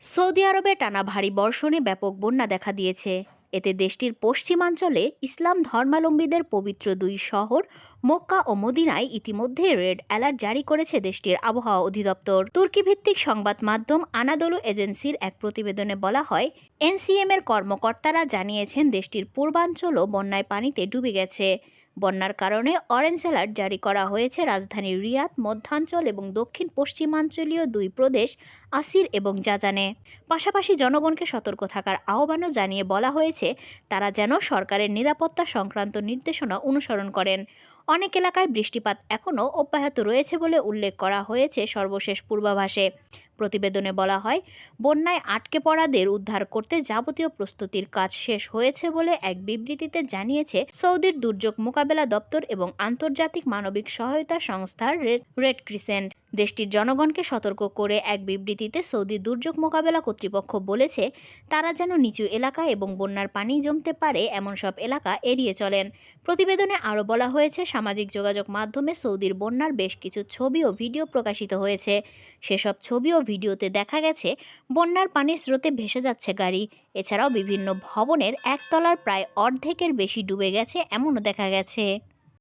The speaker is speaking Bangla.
সৌদি আরবে টানা ভারী বর্ষণে ব্যাপক বন্যা দেখা দিয়েছে। এতে দেশটির পশ্চিমাঞ্চলে ইসলাম ধর্মাবলম্বীদের পবিত্র দুই শহর মক্কা ও মদিনায় ইতিমধ্যে রেড অ্যালার্ট জারি করেছে দেশটির আবহাওয়া অধিদপ্তর। তুর্কি ভিত্তিক সংবাদ মাধ্যম আনাদোলু এজেন্সির এক প্রতিবেদনে বলা হয়, এনসিএম এর কর্মকর্তারা জানিয়েছেন দেশটির পূর্বাঞ্চলও বন্যায় পানিতে ডুবে গেছে। বন্যার কারণে অরেঞ্জ অ্যালার্ট জারি করা হয়েছে রাজধানী রিয়াদ, মধ্যাঞ্চল এবং দক্ষিণ পশ্চিমাঞ্চলীয় দুই প্রদেশ আসির এবং জাজানে। পাশাপাশি জনগণকে সতর্ক থাকার আহ্বানও জানিয়ে বলা হয়েছে তারা যেন সরকারের নিরাপত্তা সংক্রান্ত নির্দেশনা অনুসরণ করেন। অনেক এলাকায় বৃষ্টিপাত এখনও অব্যাহত রয়েছে বলে উল্লেখ করা হয়েছে সর্বশেষ পূর্বাভাসে। প্রতিবেদনে বলা হয়, বন্যায় আটকে পড়াদের উদ্ধার করতে যাবতীয় প্রস্তুতির কাজ শেষ হয়েছে বলে এক বিবৃতিতে জানিয়েছে সৌদির দুর্যোগ মোকাবেলা দপ্তর এবং আন্তর্জাতিক মানবিক সহায়তা সংস্থা রেড ক্রিসেন্ট। দেশটির জনগণকে সতর্ক করে এক বিবৃতিতে সৌদি দুর্যোগ মোকাবেলা কর্তৃপক্ষ বলেছে তারা যেন নিচু এলাকা এবং বন্যার পানি জমতে পারে এমন সব এলাকা এড়িয়ে চলেন। প্রতিবেদনে আরও বলা হয়েছে, সামাজিক যোগাযোগ মাধ্যমে সৌদির বন্যার বেশ কিছু ছবি ও ভিডিও প্রকাশিত হয়েছে। সেসব ছবি ও ভিডিওতে দেখা গেছে বন্যার পানির স্রোতে ভেসে যাচ্ছে গাড়ি। এছাড়াও বিভিন্ন ভবনের একতলার প্রায় অর্ধেকের বেশি ডুবে গেছে এমনও দেখা গেছে।